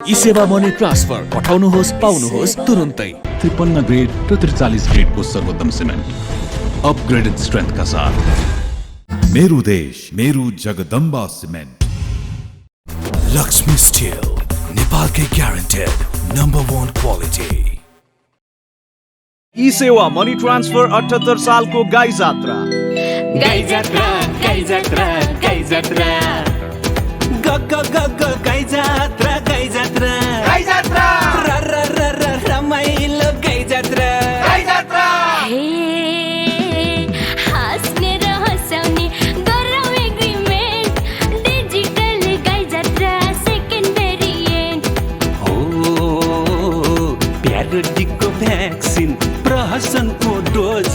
E-Sewa money transfer पठाउनुहोस् पाउनुहोस् तुरुन्तै 53 grade र 43 ग्रेडको सर्वोत्तम सिमेन्ट अपग्रेडेड स्ट्रेन्थका साथ। मेरो देश मेरो जगदम्बा सिमेन्ट। लक्ष्मी स्टील नेपालकै guaranteed number 1 quality. ESewa money transfer 78 सालको गाई जात्रा। गाई जात्रा गाई जात्रा गाई जात्रा ग ग ग ग गाई जात्रा गाई जात्रा गाई जात्रा र र र र रमाइलो गाई जात्रा गाई जात्रा। हे हाँस्ने र हँसाउने गरौँ एग्रिमेन्ट डिजिटल गाई जात्रा सेकेन्डरी एन्ड हो प्यारोडीको भ्याक्सिन प्रहसनको डोज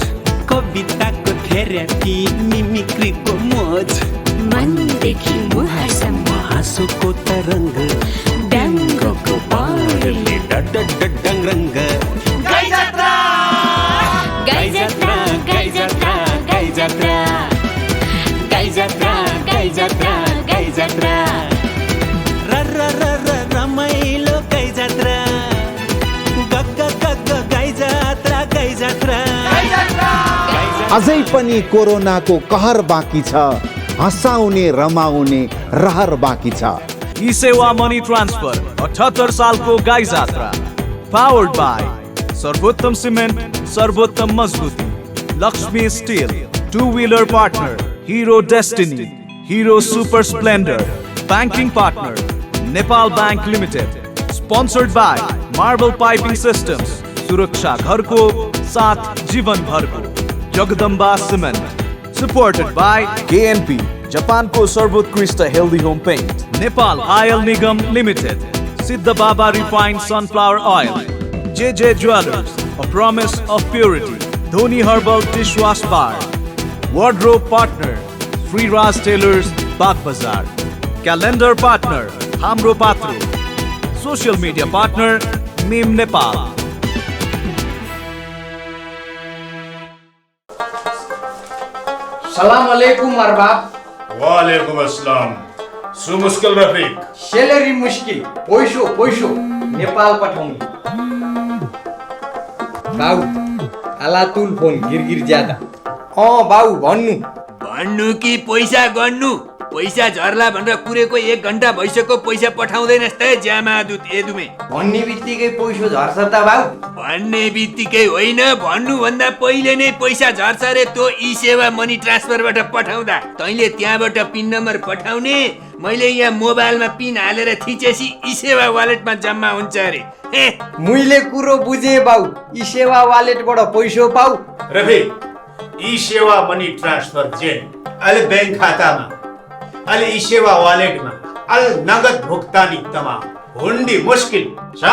कविताको थेरापी मिमिक्रीको मोज मनदेखि मुहारसम्म हाँसोको तरङ्ग व्यङ्गको पारले डडडडङ रङ्ग गाई जात्रा गाई जात्रा गाई जात्रा गाई जात्रा गाई जात्रा गाई जात्रा गाई जात्रा र र र र रमाइलो गाई जात्रा ग ग ग ग गाई जात्रा गाई जात्रा। अझै पनि कोरोनाको कहर बाँकी छ, हँसाउने रमाउने रहर बाँकी छ। ई-सेवा मनी ट्रान्सफर 78 सालको गाई जात्रा। पावर्ड बाय सर्वोत्तम सिमेन्ट सर्वोत्तम मजबुती, Laxmi steel, two wheeler partner Hero Destiny, Hero Super Splendor, banking partner Nepal Bank Limited. Sponsored by marble piping systems, सुरक्षा घरको साथ जीवन भरको Jagadamba cement. Supported by KNP, जापानको सर्वोत्कृष्ट healthy home paint, Nepal oil Nigam limited, Siddha Baba refined sunflower oil, JJ jewellers, a promise of purity, Dhoni herbal dishwash bar, wardrobe partner Shri Raj tailors Bag Bazar, calendar partner Hamro Patro, social media partner meme Nepal. सलाम अलैकुम अरबाब। वालेकुम अस्सलाम। सु मुस्किल Rafiq. Salary मुस्किल पैसो पैसो नेपाल पठाउने। बाउ आलातुल फोन गिरगिर ज्यादा। बाउ भन्नु कि पैसा गर्नु। पैसा झर्ला भनेर कुरेको 1 घण्टा भइसक्यो, पैसा पठाउँदैनस् त ज्यामादुत एदुमे। भन्ने बित्तिकै पैसो झर्छ त बाउ? भन्ने बित्तिकै होइन, भन्नुभन्दा पहिले नै पैसा झर्छ रे। त्यो ई-सेवा मनी ट्रान्सफरबाट पठाउँदा तैँले त्यहाँबाट पिन नम्बर पठाउने, मैले यहाँ मोबाइलमा पिन हालेर थिचेसी ई-सेवा वालेटमा जम्मा हुन्छ अरे। मैले कुरो बुझे बाउ, ई-सेवा वालेटबाट पैसो पाउ। रफिक ई-सेवा मनी ट्रान्सफर जेन अहिले बैंक खातामा, अहिले ई-सेवा वालेटमा, अहिले नगद भुक्तानी तमाम हुन्डी मुस्किल छ।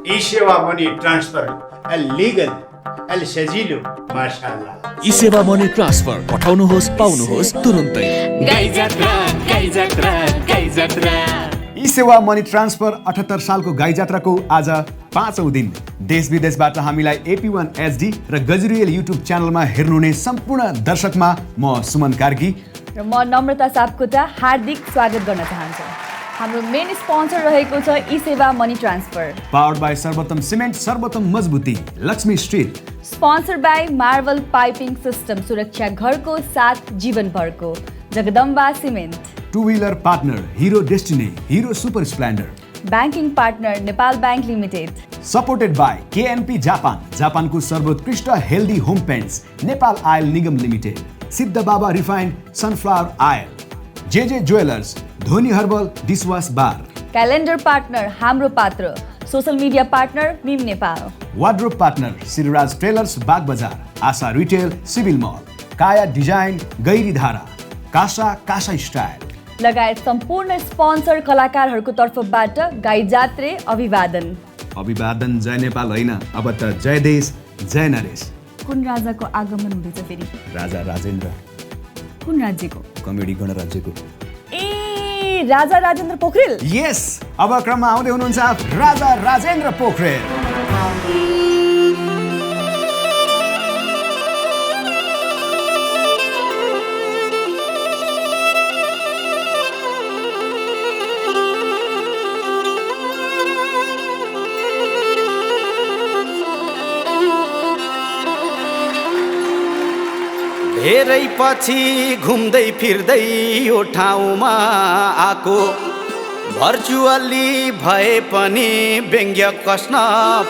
ई-सेवा मनी ट्रान्सफर लिगल अहिले सजिलो माशाअल्लाह। ई-सेवा मनी ट्रान्सफर पठाउनुहोस् पाउनुहोस् तुरुन्तै। गाई जात्रा गाई जात्रा गाई जात्रा। ई-सेवा मनी ट्रान्सफर 78 सालको गाई जात्राको आज 5औं दिन देश विदेशबाट हामीलाई AP1 HD र गजरियल युट्युब च्यानलमा हेर्नुहुने सम्पूर्ण दर्शकमा म सुमन कार्की र म नम्रता सापकोटा हार्दिक स्वागत गर्न चाहन्छु। हाम्रो मेन स्पोन्सर रहेको छ eSewa money transfer. Powered by Sarbottam cement सर्वोत्तम मजबुती, Laxmi steel. Sponsor by marble piping system, सुरक्षा घरको साथ जीवन भरको Jagadamba cement. Two wheeler partner Hero Destiny, Hero Super Splendor. Banking partner Nepal Bank Limited. Supported by KNP Japan, जापानको सर्वोत्कृष्ट healthy home paints, Nepal oil Nigam limited, Siddha Baba refined sunflower oil, JJ jewellers, Dhoni herbal dishwash bar. Calendar partner Hamro Patra, social media partner meme Nepal. Wardrobe partner Shriraj tailors Bag Bazar, Asha retail civil मल, काया design Gairidhara, कासा style लगायत सम्पूर्ण sponsor कलाकारहरूको तर्फबाट गाई जात्रे अभिवादन। अभिवादन जय नेपाल होइन, अब त जय देश जय नरेश। कुन राजाको आगमन हुँदैछ फेरि? राजा राजेन्द्र। कुन राज्यको? कमेडी गणराज्यको। ए राजा राजेन्द्र पोखरेल। यस, अब क्रममा आउँदै हुनुहुन्छ राजा राजेन्द्र पोखरेल। हेरै पछि घुम्दै फिर्दै यो ठाउँमा आको भर्चुअली भए पनि व्यङ्ग्य कस्न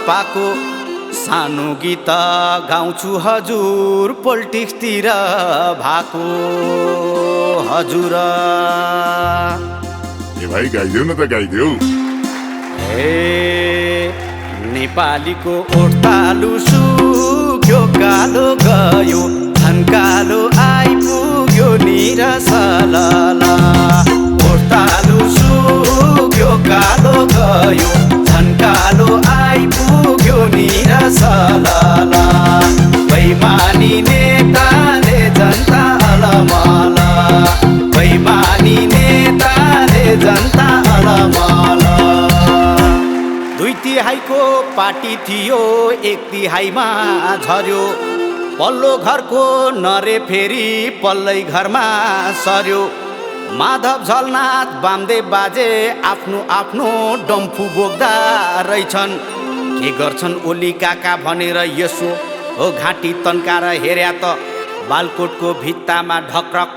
पाको सानो गीत गाउँछु हजुर पोलिटिक्सतिर भएको हजुर ए भाइ गाइदेऊ न त गाइदेऊ नेपालीको ओर्तालु सुक्यो कालो गयो धन कालो आइपुग्यो निरसलला ओर्तालु सुक्यो कालो गयो धन कालो आइपुग्यो निरसलला बैमानी नेताले जनता अलमला बैमानी नेताले जनता अलमला 2/3 पार्टी थियो 1/3 झर्यो पल्लो घरको नरे फेरि पल्लै घरमा सर्यो माधव झलनाथ बामदेव बाजे आफ्नो आफ्नो डम्फु बोक्दा रहेछन् के गर्छन् ओली काका भनेर यसो हो घाँटी तन्काएर हेर्या त बालकोटको भित्तामा ढक्रक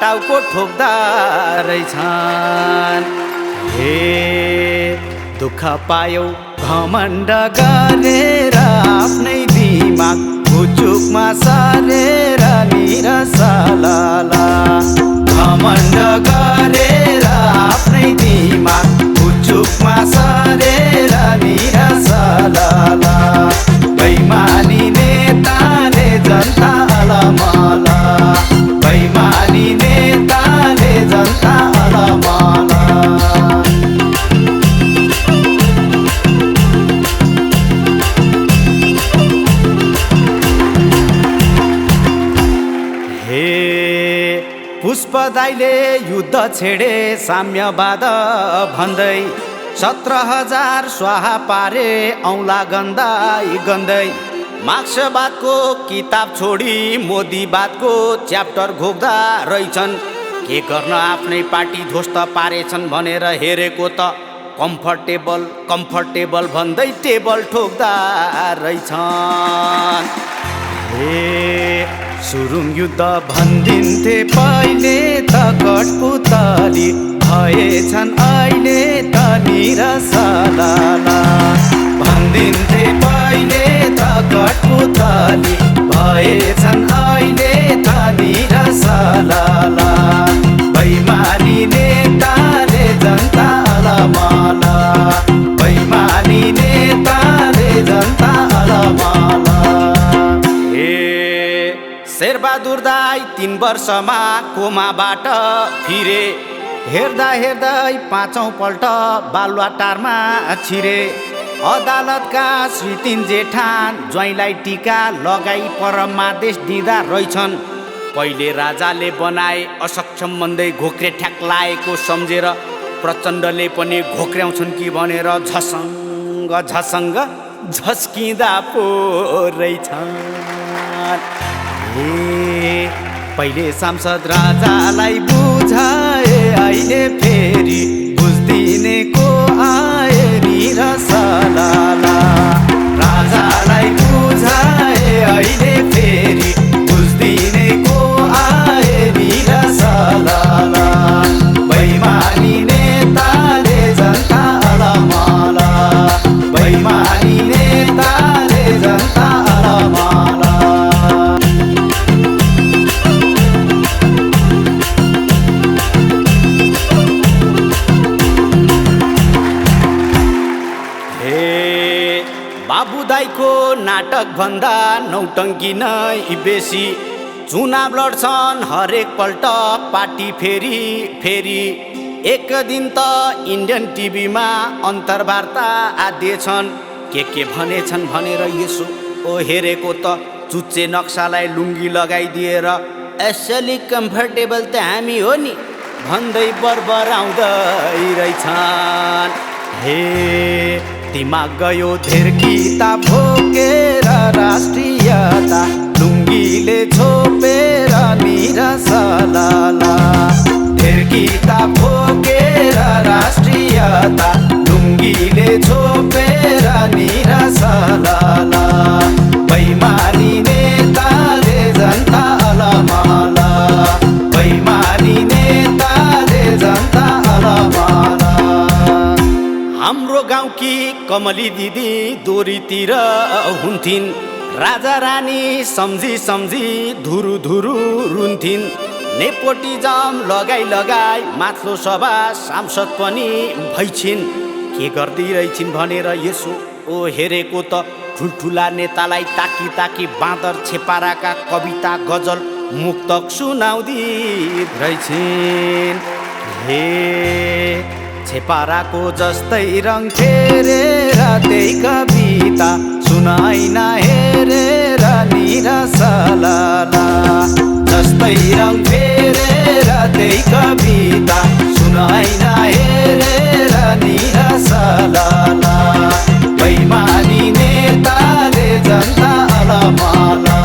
टाउको ठोक्दा रहेछन् हे दुःख पायौ घमण्ड गरेर आफ्नै दिमाग भुचुकमा सरेर निरसलला घमण्ड गरेर आफ्नै दिमाग भुचुकमा सरेर निरसलला बैमानी नेताले जनता अलमला बैमानी नेताले जनता अलमला पुष्प दाइले युद्ध छेडे साम्यवाद भन्दै 17,000 स्वाहा पारे औँला गन्दै गन्दै मार्क्सवादको किताब छोडी मोदीवादको च्याप्टर घोक्दा रहेछन् के गर्न आफ्नै पार्टी ध्वस्त पारेछन् भनेर हेरेको त कम्फर्टेबल भन्दै टेबल ठोक्दा रहेछन् सुरुङ युद्ध भन्दिन्थे पहिले त कठपुतली भएछन् अहिले त निरसलला भन्दिन्थे पहिले त कठपुतली भएछन् अहिले त निरसलला बैमानी नेताले जनता अलमला बैमानी नेताले जनता अलमला शेरबहादुर दाई 3 वर्षमा कोमाबाट फिरे हेर्दा हेर्दै 5औं पल्ट बालुवाटारमा छिरे अदालतका श्री 3 जेठान ज्वाइँलाई टीका लगाई परमादेश दिँदा रहेछन् पहिले राजाले बनाए असक्षम भन्दै घोक्रे ठ्याक लागेको सम्झेर प्रचण्डले पनि घोक्र्याउँछन् कि भनेर झसङ्ग झस्किँदा पो रहेछन् पहिले सांसद राजालाई बुझाए अहिले फेरि बुझ्दिने को आए निरसलला राजालाई बुझाए अहिले फेरि बुझ्दिने को आए निरसलला बैमानी नेताले जनता अलमला बैमानी नेताले जनता अलमला बाबुदाईको नाटक भन्दा नौटङ्की नै बेसी चुनाव लड्छन् हरेक पल्ट पार्टी फेरि एक दिन त इन्डियन टिभीमा अन्तर्वार्ता आदिएछन् के भनेछन् भनेर यसो ओ हेरेको त चुच्चे नक्सालाई लुङ्गी लगाइदिएर यसली कम्फर्टेबल त हामी हो नि भन्दै बरबराउँदै रहेछन् हे दिमाग गयो धेरकिता भोकेर राष्ट्रियता लुङ्गीले छोपेर निरसलला धेरकिता भोकेर राष्ट्रियता लुङ्गीले छोपेर निरसलला बैमानी नेताले जनता गाउँकी कमली दिदी दोरीतिर हुन्थिन् राजा रानी सम्झी सम्झी धुरु धुरु रुन्थिन् नेपोटिजम लगाई लगाई माथिल्लो सभा सांसद पनि भइछिन् के गर्दिरहेछिन् भनेर यसो हेरेको त ठुल्ठुला नेतालाई ताकी ताकी बाँदर छेपाराका कविता गजल मुक्तक सुनाउँदी रहेछिन् हे छेपाराको जस्तै रङ फेरेर त्यही कविता सुनाइन हेरेर निरसलाला जस्तै रङ फेरेर त्यही कविता सुनाइन हेरेर निरसलाला बैमानी नेताले जनता अलमाला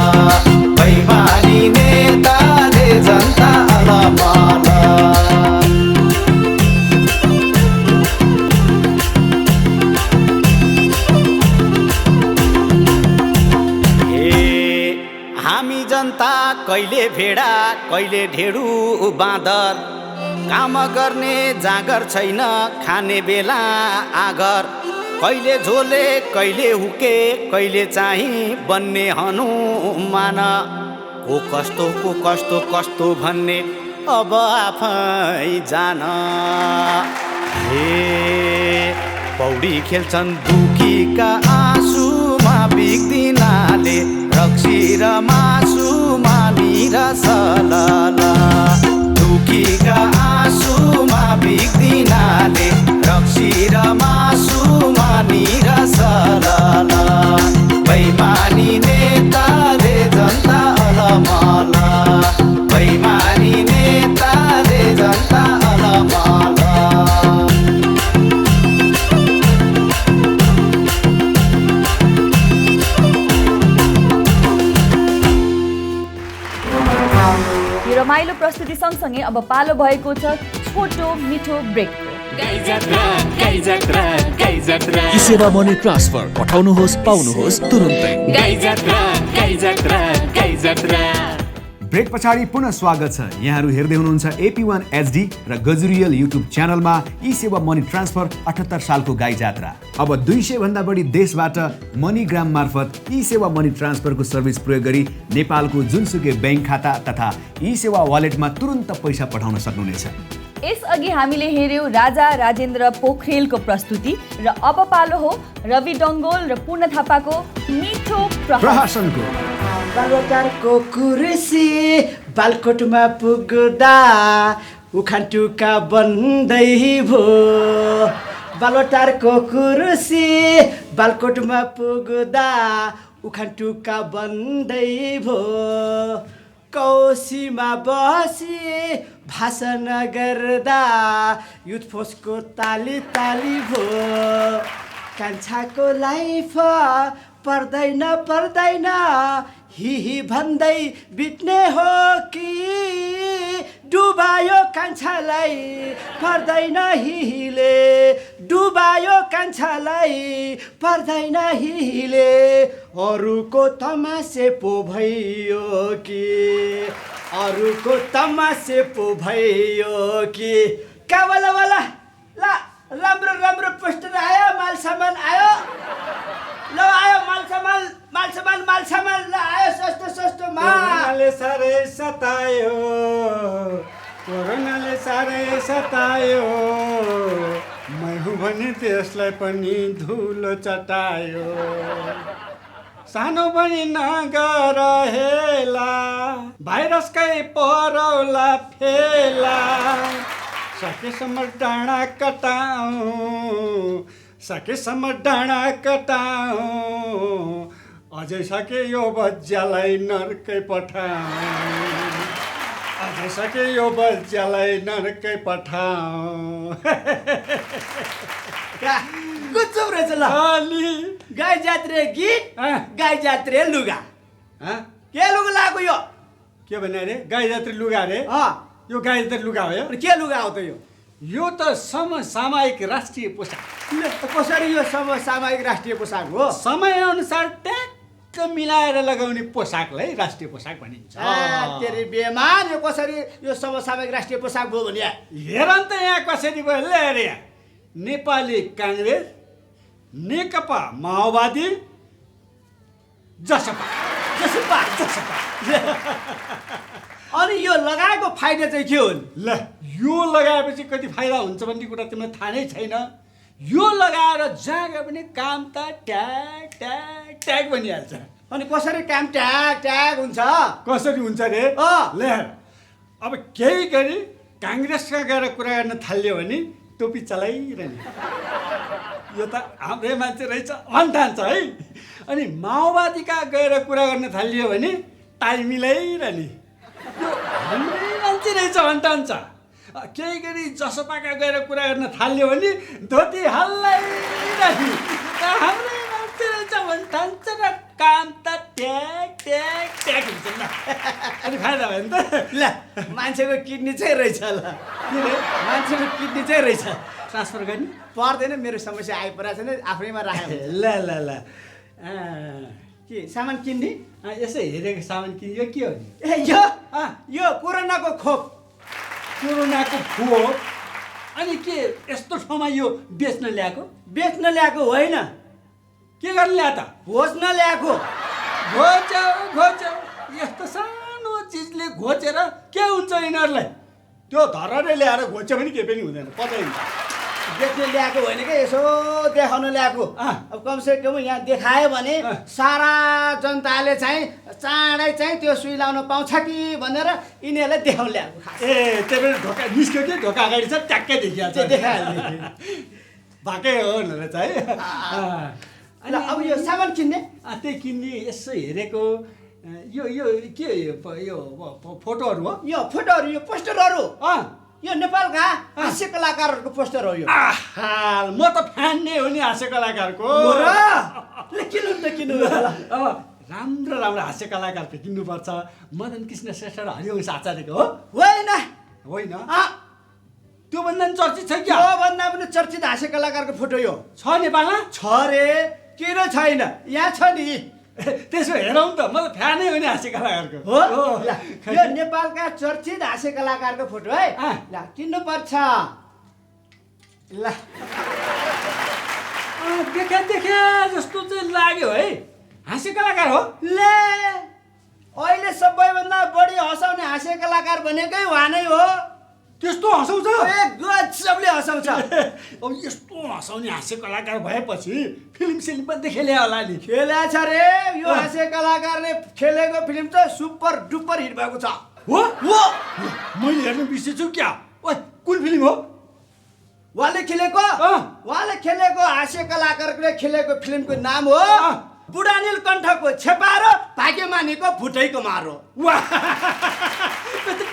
बैमानी नेताले जनता अलमाला हामी जनता कहिले भेडा कहिले ढेडु बाँदर काम गर्ने जागर छैन खाने बेला आगर कहिले झोले कहिले हुके कहिले चाहिँ बन्ने हनुमान को कस्तो कस्तो भन्ने अब आफै जान हे पौडी खेल्छन् दुखीका आँसुमा बिग्दिनाले रक्सी र मासुमा निरसलाला दुखीका आँसुमा बिग्दिनाले रक्सी र मासुमा निरसलाला बैमानी नेताले जनता अलमाला बैमानी नेताले जनता अलमाला रमाइलो प्रस्तुति सँगसँगै अब पालो भएको छ छोटो मिठो ब्रेकको। ई सेवा मनी ट्रान्सफर पठाउनुहोस् पाउनुहोस् तुरुन्तै। ब्रेक पछाडि पुनः स्वागत छ। यहाँहरू हेर्दै हुनुहुन्छ AP1 HD र गजुरियल युट्युब च्यानलमा ई सेवा मनी ट्रान्सफर 78 सालको गाई जात्रा। अब 200 भन्दा बढी देशबाट मनीग्राम मार्फत ई सेवा मनी ट्रान्सफरको सर्भिस प्रयोग गरी नेपालको जुनसुकै बैंक खाता तथा ई सेवा वालेटमा तुरुन्त पैसा पठाउन सक्नुहुनेछ। यसअघि हामीले हेर्यौं राजा राजेन्द्र पोखरेलको प्रस्तुति र अब पालो हो रवि डङ्गोल र पूर्ण थापाको मिठो प्रहसनको। बालुवाटारको कुर्सी बालकोटमा पुग्दा उखान टुका बन्दै भो बालुवाटारको कुर्सी बालकोटमा पुग्दा उखान टुका बन्दै भो कौसीमा बसी भाषण गर्दा युथ फोर्सको ताली ताली भो कान्छाको लाइफ पर्दैन हिही भन्दै बित्ने हो कि डुबायो कान्छालाई पर्दैन हिहीले डुबायो कान्छालाई पर्दैन हिहीले अरूको तमासे पो भयो कि अरूको तमासे पो भयो कि कावाला वाला ला राम्रो राम्रो पोस्टर आयो माल सामान आयो ल आयो माल सामान ल आयो सस्तो मालले साह्रै सतायो मै हुँ भने त्यसलाई पनि धुलो चटायो सानो पनि नगर हेला भाइरसकै परौला फेला सकेसम्म डाँडा कटाऊ अझै सके यो बच्चालाई नर्कै पठाऊ गुच्चुप रहेछ ल गाई जात्रे गीत गाई जात्रे लुगा के लुगा लगाएको यो के भने अरे गाई जात्रे लुगा अरे यो गाई जात्रे लुगा हो के लुगा हो त यो त समसामयिक राष्ट्रिय पोसाक कसरी यो समसामयिक राष्ट्रिय पोसाक हो समय अनुसार ट्याक्क मिलाएर लगाउने पोसाकलाई राष्ट्रिय पोसाक भनिन्छ तेरे बेमान यो कसरी यो समसामयिक राष्ट्रिय पोसाक भयो भने हेर त यहाँ कसरी भयो ल अरे नेपाली काङ्ग्रेस नेकपा माओवादी जसपा जसपा अनि यो लगाएको फाइदा चाहिँ के हो ल यो लगाएपछि कति फाइदा हुन्छ भन्ने कुरा तिमीलाई थाहा नै छैन। यो लगाएर जहाँ गए पनि काम त ट्याग ट्याग ट्याग भनिहाल्छ। अनि कसरी काम ट्याग ट्याग हुन्छ? कसरी हुन्छ रे? ल अब केही गरी काङ्ग्रेसका गएर कुरा गर्न थाल्यो भने टोपी चलाइरहने, यो त हाम्रै मान्छे रहेछ भन्ठान्छ है। अनि माओवादीका गएर कुरा गर्न थालियो भने टाई मिलाइरहने, यो हाम्रै मान्छे रहेछ भन्ठान्छ। केही गरी जसपाका गएर कुरा गर्न थाल्यो भने धोती हल्लाइरहने, हाम्रै मान्छे रहेछ भन्ठान्छ र काम त ट्याग ट्याग ट्याग हुन्छ ल। अनि फाइदा भयो नि त। ल मान्छेको किडनी चाहिँ रहेछ ल, मान्छेको किडनी चाहिँ रहेछ। ट्रान्सफर गर्ने पर्दैन, मेरो समस्या आइपरेको छैन, आफैमा राखेँ। ल ल ल के सामान किन्ने? यसो हेरेको सामान किन्यो के हो नि? ए यो कोरोनाको खोप। कोरोनाको खोप? अनि के यस्तो ठाउँमा यो बेच्न ल्याएको? बेच्न ल्याएको होइन, के गर्न ल्या त? घोच्न ल्याएको। घोच्याउ यस्तो सानो चिजले घोचेर के हुन्छ यिनीहरूलाई? त्यो धरले ल्याएर घोच्यो भने के पनि हुँदैन, पत्ता हुन्छ। बेच्न ल्याएको होइन क्या, यसो देखाउन ल्याएको। अब कमसे कम यहाँ देखायो भने सारा जनताले चाहिँ चाँडै चाहिँ त्यो सुई लाउन पाउँछ कि भनेर यिनीहरूलाई देखाउन ल्याएको। ए त्यही पनि ढोका निस्क्यो कि ढोका अगाडि छ ट्याक्कै देखिहाल्छ, देखाइहाल्ने भएकै हो भनेर चाहिँ। ल अब यो सामान किन्ने? त्यही किन्ने यसो हेरेको। यो यो के यो फोटोहरू हो? यो फोटोहरू, यो पोस्टरहरू, यो नेपालका हास्य कलाकारहरूको पोस्टर हो यो। म त फ्यान नै हो नि हास्य कलाकारको। किन्नु त किन्नु। अब राम्रो राम्रो हास्य कलाकारको किन्नुपर्छ। मदन कृष्ण श्रेष्ठ र हरिवंश आचार्यको हो? होइन होइन, त्योभन्दा पनि चर्चित छ क्या? त्योभन्दा पनि चर्चित हास्य कलाकारको फोटो यो छ नेपालमा? छ रे, किन छैन? यहाँ छ नि। त्यसो हेरौँ त, म त फ्यानै हो नि हास्य कलाकारको। हो यो नेपालका चर्चित हास्य कलाकारको फोटो है। ल किन्नु पर्छ। ल देखा जस्तो चाहिँ लाग्यो है, हास्य कलाकार हो। ले अहिले सबैभन्दा बढी हँसाउने हास्य कलाकार भनेकै उहाँ नै हो। त्यस्तो हँसाउँछ? गजबले हँसाउँछ। अब यस्तो हँसाउने हास्य कलाकार भएपछि फिल्म सिल्म पनि खेले होला नि? खेल्या छ रे, यो हास्य कलाकारले खेलेको फिल्म चाहिँ सुपर डुपर हिट भएको छ। हो मैले हेर्नु बिर्सेछु क्या। कुन फिल्म हो उहाँले खेलेको? उहाँले खेलेको हास्य कलाकारले खेलेको फिल्मको नाम हो बुढानील कण्ठको छेपा र भाग्यमानीको भुटैको मारो। वाह,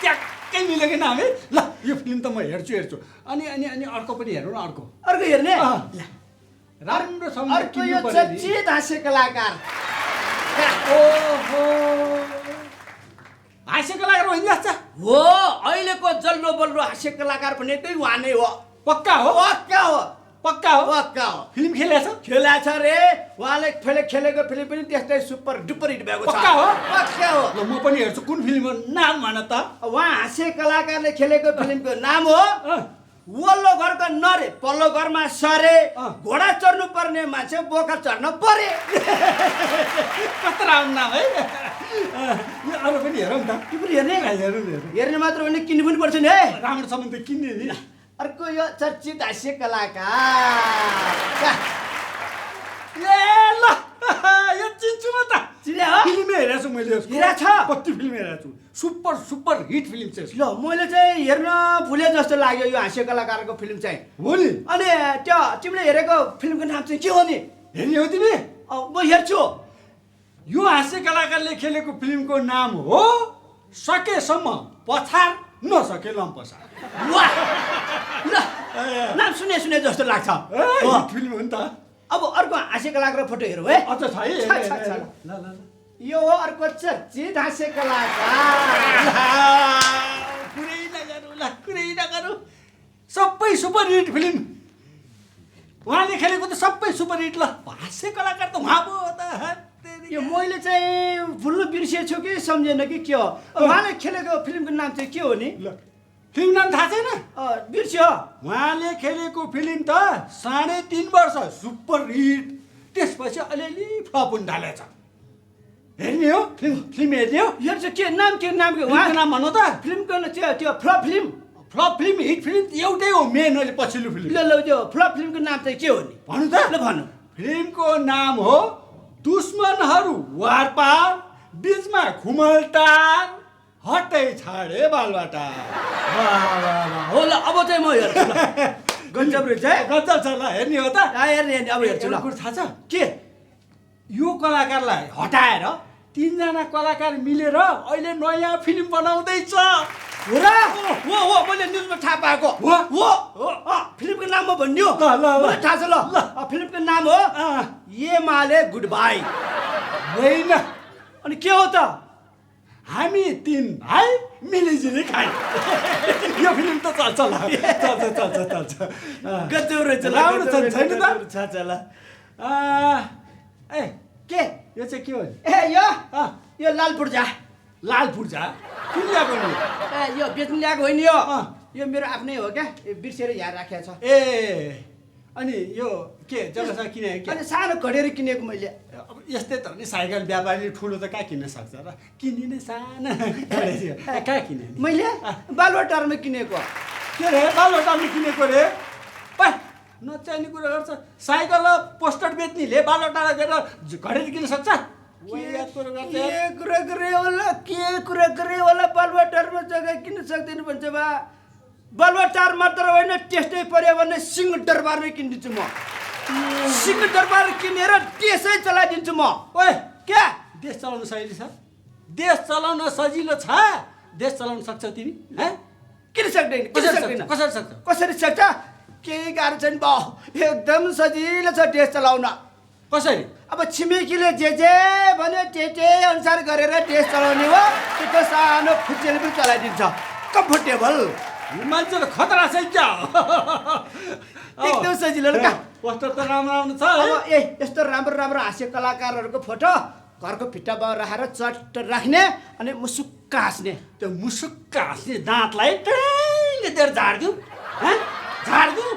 ट्याक्कै मिलेको नाम है। ल यो फिल्म त म हेर्छु। अनि अनि अनि अर्को पनि हेरौँ न। अर्को हेर्ने? राम्रोसँग अर्को यो चर्चित हास्य कलाकार। ओहो, हास्य कलाकार होइन जस्तो हो। अहिलेको जल्लो बल्लो हास्य कलाकार भनेकै उहाँ नै हो। पक्का हो? पक्का हो, पक्का हो, पक्का हो। फिल्म खेलेछ? खेलेछ रे। उहाँले खेलेको फिल्म पनि त्यस्तै सुपर डुपर हिट भएको छ। पक्का हो? पक्का हो। ल म पनि हेर्छु। कुन फिल्म हो? नाम भन त। उहाँ हास्य कलाकारले खेलेको फिल्मको नाम हो वल्लो घरको नरे पल्लो घरमा सरे, घोडा चढ्नु पर्ने मान्छे बोका चढ्न परे। कस्तो राम्रो नाम है। यो अरू पनि हेरौँ त। त्यो पनि हेर्ने? हेर्ने मात्र होइन, किन्नु पनि पर्छ नि है। राम्रोसँग त किन्ने नि। अर्को यो चर्चित हास्य कलाकार। ल यो चिन्छु म त। चिने हो? फिल्मै हेरेको छु मैले। हेरेको छ? कति फिल्म हेरेको छु। सुपर हिट फिल्म चाहिँ। ल मैले चाहिँ हेर्न भुले जस्तो लाग्यो यो हास्य कलाकारको फिल्म चाहिँ। हो नि? अनि त्यो तिमीले हेरेको फिल्मको नाम चाहिँ के हो नि? हेर्ने हो तिमी? म हेर्छु। यो हास्य कलाकारले खेलेको फिल्मको नाम हो सकेसम्म पछार नसके लम्पसार। वाह, ल नाम सुने जस्तो लाग्छ। फिल्म हो नि त। अब अर्को हास्य कलाकारको फोटो हेरौँ है। अझ छ है। यो हो अर्को चर्चित हास्य कलाकार। कुरै नगरौँ, सबै सुपर हिट फिल्म उहाँले खेलेको त सबै सुपर हिट। ल हास्य कलाकार त उहाँ पो त। यो मैले चाहिँ भुल्नु बिर्सेछु कि सम्झेन कि के हो? उहाँले खेलेको फिल्मको नाम चाहिँ के हो नि? फिल्म नाम थाहा छैन? बिर्स्यो। उहाँले खेलेको फिल्म त 3.5 वर्ष सुपर हिट, त्यसपछि अलिअलि फ्लप हुन थालेछ। हेर्ने हो फिल्म हेर्ने हो? हेर्छ के नाम उहाँको नाम भन्नु त? फिल्मको त्यो फ्लप फिल्म हिट फिल्म एउटै हो मेन अहिले पछिल्लो फिल्म। ल त्यो फ्लप फिल्मको नाम चाहिँ के हो नि? भन्नु त? ल भन्नु। फिल्मको नाम हो दुश्मनहरू वारपार, बीचमा खुमलटार, हटै छाडे बालबाटा। हो ल अब चाहिँ म हेर्छु ल। गजब रहेछ है? गजब छ ल, हेर्ने हो त? हेर्ने अब हेर्छु ल। थाहा छ के? यो कलाकारलाई हटाएर 3 जना कलाकार मिलेर अहिले नयाँ फिल्म बनाउँदैछ। हो र? हो मैले न्युजमा थाहा पाएको हो। फिल्मको नाम म भन्दियो। मलाई थाहा छ ल। फिल्मको नाम हो ये माले गुड बाई। होइन, अनि के हो त? हामी 3 भाइ मिलिजुली खाए। यो फिल्म त चल्छ ल, चल्छ। गजब रहेछ। राम्रो छ छैन त? छ ल। ए के यो चाहिँ के हो? यो लाल पूर्जा। लाल पूर्जा किन ल्याएको नि? यो बेच्नु ल्याएको होइन यो मेरो आफ्नै हो क्या, बिर्सेर यहाँ राखेको छ। अनि यो के जग्गा किने के? अनि सानो घडेरी किनेको मैले। अब यस्तै त नि, साइकल व्यापारी ठुलो त कहाँ किन्न सक्छ र? किनिने सानो घडेरी कहाँ किने? मैले बालुवाटारमा किनेको। के रे बालुवाटारमा किनेको रे? नचाहिने कुरा गर्छ। साइकल र पोस्टर बेच्नेले बालुवाटामा गएर घडेरी किन्न सक्छ? के कुरा गरे होला बालुवाटारमा जग्गा किन्न सक्दैन भन्छ बा। बालुवाटार मात्र होइन, टेस्टै पर्यो भने सिंहदरबारमै किनिदिन्छु म। सिंहदरबार किनेर देशै चलाइदिन्छु म। ओए क्या देश चलाउन सजिलो छ? देश चलाउन सजिलो छ? देश चलाउन सक्छौ तिमी? किन सक्दैन? कसरी सक्छ? केही गाह्रो छैन बाउ, एकदम सजिलो छ देश चलाउन। कसरी? अब छिमेकीले जे भन्यो त्यही अनुसार गरेर देश चलाउने हो। त्यो सानो फुच्चेले पनि चलाइदिन्छ, कम्फर्टेबल। मान्छे त खतरा छ क्या? एकदम सजिलो ल। पोस्टर त राम्रो छ। अब यस्तो राम्रो हास्य कलाकारहरूको फोटो घरको भित्तामा राखेर चट्ट राख्ने अनि मुसुक्क हाँस्ने। त्यो मुसुक्क हाँस्ने दाँतलाई टैले दिएर झार्दिउँ। झार्दिउँ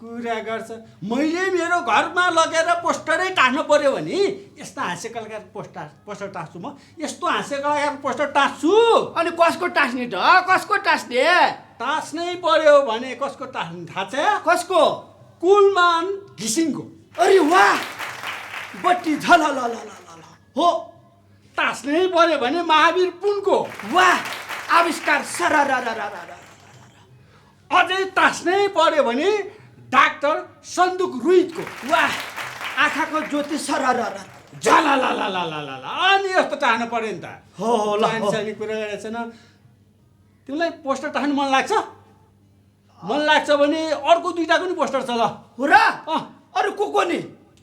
कुरा गर्छ। मैले मेरो घरमा लगेर पोस्टरै टाँस्नु पर्यो भने यस्तो हाँस्य कलाकार पोस्टर टाँस्छु म। यस्तो हाँस्य कलाकार पोस्टर टाँस्छु। अनि कसको टाँस्ने त? कसको टाँस्ने? टाँस्नै पर्यो भने कसको टाँस्ने थाहा छ? कसको? कुलमान घिसिङको। अरे वाह, बत्ती झल हो। टाँस्नै पर्यो भने महावीर पुनको। वाह, आविष्कार सरर। अझै टाँस्नै पर्यो भने डाक्टर सन्दुक रुइतको। वाह, आँखाको ज्योति सरर झलालालालालाला। अनि यस्तो टाँस्नु पर्यो नि त। हो ल, सानी कुरा गरेको छैन। तिमीलाई पोस्टर टाँस्नु मन लाग्छ? मन लाग्छ भने अर्को 2टाको नि पोस्टर छ ल। हो र? अरू को नि?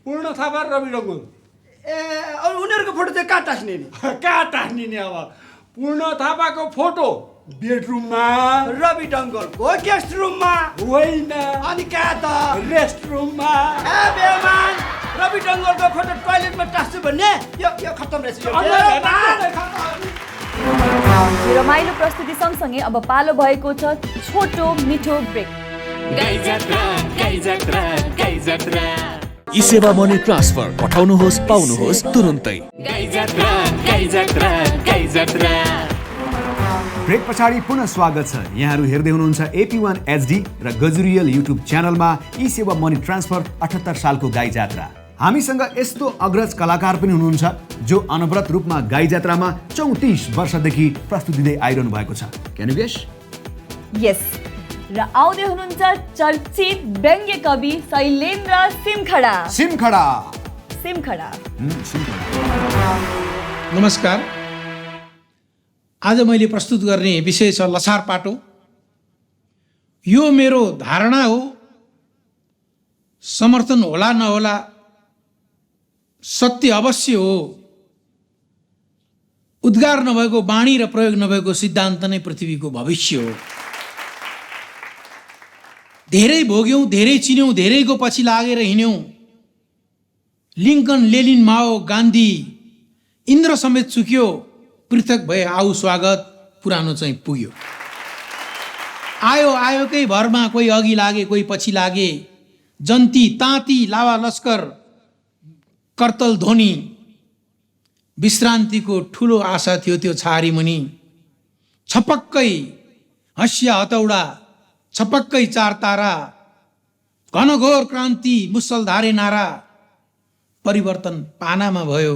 पूर्ण थापा, रवि डङ्गोल। अब उनीहरूको फोटो चाहिँ कहाँ टाँस्ने नि? कहाँ टाँस्ने नि? अब पूर्ण थापाको फोटो बेडरुममा, रवि डङ्गोलको गेस्ट रुममा। होइन, अनि कहाँ त? रेस्ट रुममा। बेमान, रवि डङ्गोलको फोटो टोयलेटमा टाँस्छु भन्ने यो खत्तम रहेछ। रमाइलो प्रस्तुति सँगसँगै अब पालो भएको छ छोटो मिठो ब्रेक। ई सेवा मनी ट्रान्सफर पठाउनुहोस् पाउनुहोस् तुरुन्तै। ब्रेक पछाडि पुनः स्वागत छ। यहाँहरू हेर्दै हुनुहुन्छ AP1 HD र गजुरियल युट्युब च्यानलमा ई सेवा मनी ट्रान्सफर 78 सालको गाई जात्रा। हामीसँग यस्तो अग्रज कलाकार पनि हुनुहुन्छ जो अनवरत रूपमा गाई जात्रामा 34 वर्षदेखि प्रस्तुति दिँदै आइरहनु भएको छ। Can you guess? यस, र आउँदै हुनुहुन्छ चर्चित व्यङ्ग्य कवि शैलेन्द्र सिमखडा। नमस्कार। आज मैले प्रस्तुत गर्ने विषय छ लछार पाटो। यो मेरो धारणा हो, समर्थन होला नहोला, सत्य अवश्य हो। उद्गार नभएको वाणी र प्रयोग नभएको सिद्धान्त नै पृथ्वीको भविष्य हो। धेरै भोग्यौँ, धेरै चिन्यौँ, धेरैको पछि लागेर हिँड्यौँ। लिङ्कन, लेनिन, माओ, गान्धी, इन्द्र समेत चुक्यो। पृथक भए आऊ स्वागत, पुरानो चाहिँ पुग्यो। आयो आयोकै भरमा कोही अघि लागे कोही पछि लागे, जन्ती ताँती लावा लस्कर कर्तल ध्वनि, विश्रान्तिको ठुलो आशा थियो त्यो छारी मुनि। छपक्कै हँसिया हतौडा, छपक्कै चार तारा, घनघोर क्रान्ति मुसलधारे नारा, परिवर्तन पानामा भयो।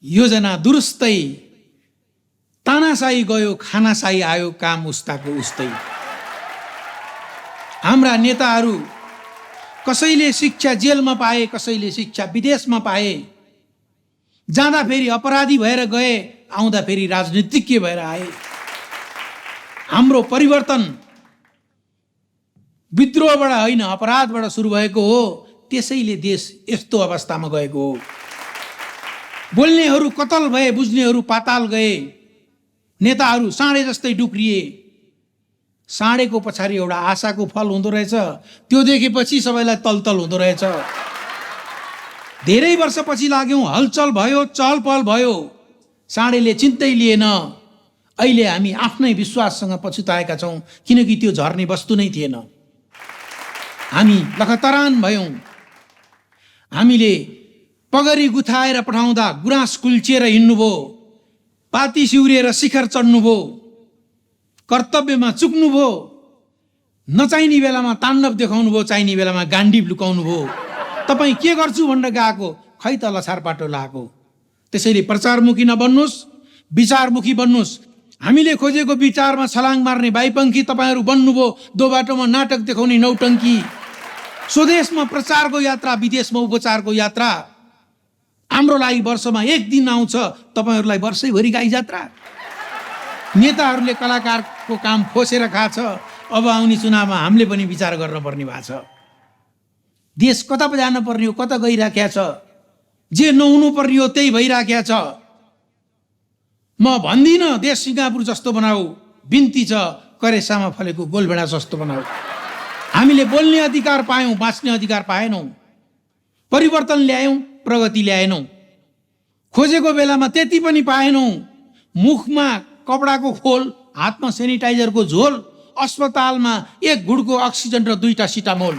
योजना दुरुस्तै, तानासाई गयो खानासाई आयो, काम उस्ताको उस्तै। हाम्रा नेताहरू कसैले शिक्षा जेलमा पाए, कसैले शिक्षा विदेशमा पाए, जाँदा फेरि अपराधी भएर गए, आउँदा फेरि राजनीतिज्ञ भएर आए। हाम्रो परिवर्तन विद्रोहबाट होइन अपराधबाट सुरु भएको हो, त्यसैले देश यस्तो अवस्थामा गएको हो। बोल्नेहरू कतल भए, बुझ्नेहरू पाताल गए, नेताहरू साँडे जस्तै डुक्रिए। साँडेको पछाडि एउटा आशाको फल हुँदो रहेछ, त्यो देखेपछि सबैलाई तलतल हुँदो रहेछ। धेरै वर्षपछि लाग्यौँ, हलचल भयो, चहल पहल भयो, साँडेले चिन्तै लिएन। अहिले हामी आफ्नै विश्वाससँग पछुताएका छौँ, किनकि त्यो झर्ने वस्तु नै थिएन। हामी लखतरान भयौँ। हामीले पगरी गुथाएर पठाउँदा गुराँस कुल्चिएर हिँड्नुभयो, पाती सिउरिएर शिखर चढ्नुभयो, कर्तव्यमा चुक्नुभयो, नचाहिने बेलामा ताण्डव देखाउनु भयो, चाहिने बेलामा गाण्डीव लुकाउनु भयो। तपाईँ के गर्छु भनेर गएको, खै त लछार पाटो लगाएको। त्यसैले प्रचारमुखी नबन्नुहोस्, विचारमुखी बन्नुहोस्। हामीले खोजेको विचारमा छलाङ मार्ने बाइपङ्खी तपाईँहरू बन्नुभयो, दो बाटोमा नाटक देखाउने नौटङ्की। स्वदेशमा प्रचारको यात्रा, विदेशमा उपचारको यात्रा। हाम्रो लागि वर्षमा एक दिन आउँछ, तपाईँहरूलाई वर्षैभरि गाई जात्रा। नेताहरूले कलाकारको काम खोसेर खाछ, अब आउने चुनावमा हामीले पनि विचार गर्न पर्ने भएको छ। देश कता पो जान पर्ने हो, कता गइराखेको छ, जे नहुनु पर्ने हो त्यही भइराखेको छ। म भन्दिनँ देश सिङ्गापुर जस्तो बनाऊ, बिन्ती छ करेसामा फलेको गोलभेडा जस्तो बनाऊ। हामीले बोल्ने अधिकार पायौँ, बाँच्ने अधिकार पाएनौँ। परिवर्तन ल्यायौँ, प्रगति ल्याएनौँ। खोजेको बेलामा त्यति पनि पाएनौँ। मुखमा कपडाको खोल, हातमा सेनिटाइजरको झोल, अस्पतालमा एक घुडको अक्सिजन र 2टा सिटामोल।